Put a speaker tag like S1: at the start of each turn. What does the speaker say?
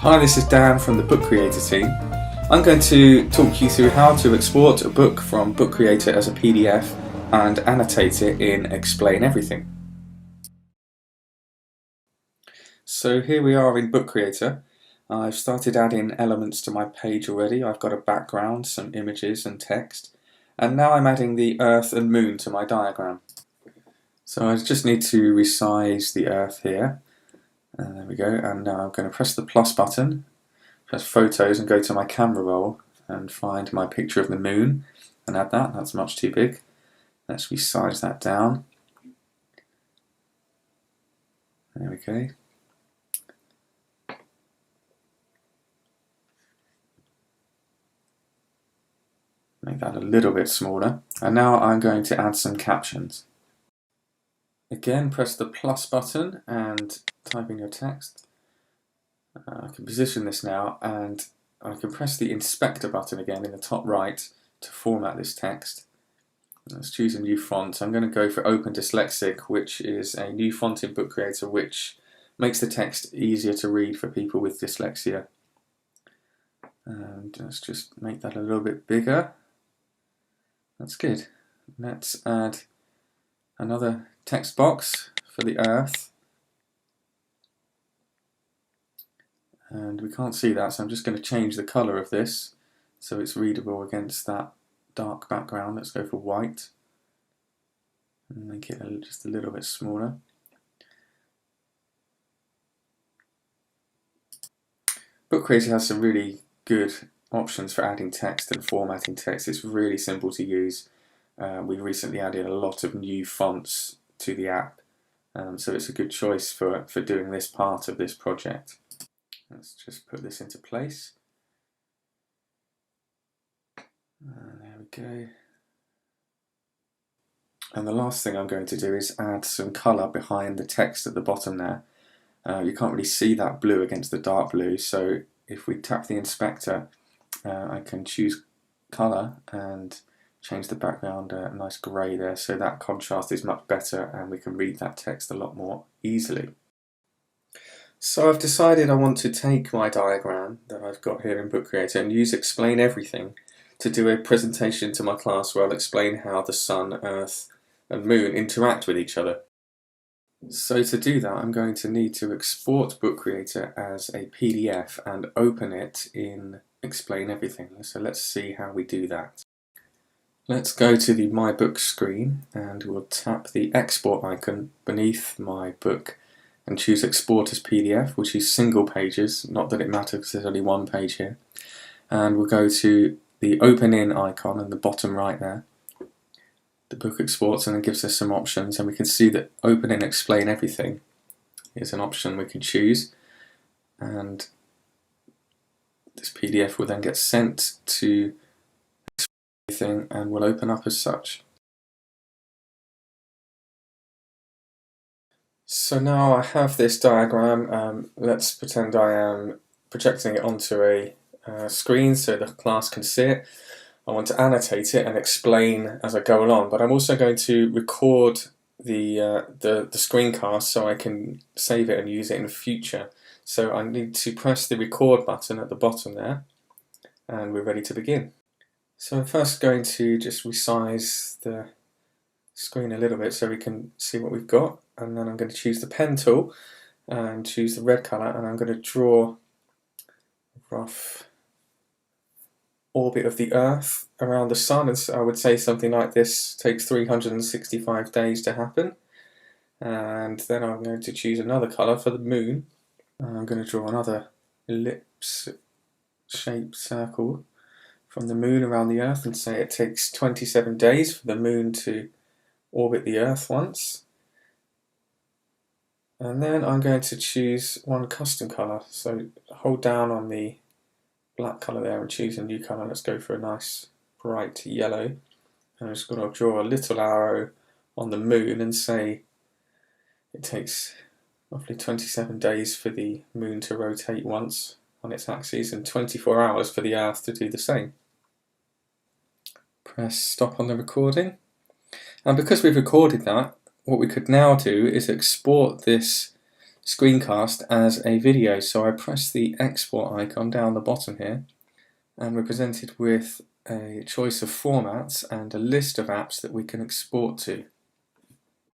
S1: Hi, this is Dan from the Book Creator team. I'm going to talk you through how to export a book from Book Creator as a PDF and annotate it in Explain Everything. So here we are in Book Creator. I've started adding elements to my page already. I've got a background, some images and text, and now I'm adding the Earth and Moon to my diagram. So I just need to resize the Earth here. And there we go, and now I'm going to press the plus button, press photos and go to my camera roll and find my picture of the moon and add that. That's much too big. Let's resize that down. There we go. Make that a little bit smaller. And now I'm going to add some captions. Again, press the plus button and type in your text. I can position this now, and I can press the inspector button again in the top right to format this text. Let's choose a new font. I'm going to go for Open Dyslexic, which is a new font in Book Creator which makes the text easier to read for people with dyslexia. And let's just make that a little bit bigger. That's good. Let's add another text box for the Earth. And we can't see that, so I'm just going to change the colour of this so it's readable against that dark background. Let's go for white and make it just a little bit smaller. Book Creator has some really good options for adding text and formatting text. It's really simple to use. We recently added a lot of new fonts to the app, so it's a good choice for doing this part of this project. Let's just put this into place. There we go. And the last thing I'm going to do is add some colour behind the text at the bottom there. You can't really see that blue against the dark blue, so if we tap the inspector, I can choose colour and change the background a nice grey there, so that contrast is much better and we can read that text a lot more easily. So I've decided I want to take my diagram that I've got here in Book Creator and use Explain Everything to do a presentation to my class where I'll explain how the Sun, Earth and Moon interact with each other. So to do that, I'm going to need to export Book Creator as a PDF and open it in Explain Everything. So let's see how we do that. Let's go to the My Book screen and we'll tap the export icon beneath my book and choose Export as PDF, which is single pages, not that it matters because there's only one page here. And we'll go to the Open In icon in the bottom right there. The book exports and it gives us some options, and we can see that Open In Explain Everything is an option we can choose. And this PDF will then get sent to Everything and will open up as such. So now I have this diagram. Let's pretend I am projecting it onto a screen so the class can see it. I want to annotate it and explain as I go along, but I'm also going to record the screencast so I can save it and use it in the future. So I need to press the record button at the bottom there, and we're ready to begin. So I'm first going to just resize the screen a little bit so we can see what we've got, and then I'm going to choose the pen tool and choose the red colour, and I'm going to draw a rough orbit of the Earth around the Sun. And I would say something like this takes 365 days to happen. And then I'm going to choose another colour for the Moon. I'm going to draw another ellipse shaped circle from the Moon around the Earth and say it takes 27 days for the Moon to orbit the Earth once. And then I'm going to choose one custom colour. So hold down on the black colour there and choose a new colour. Let's go for a nice bright yellow. And I'm just going to draw a little arrow on the Moon and say it takes roughly 27 days for the Moon to rotate once on its axis and 24 hours for the Earth to do the same. Press stop on the recording. And because we've recorded that, what we could now do is export this screencast as a video. So I press the export icon down the bottom here, and we're presented with a choice of formats and a list of apps that we can export to.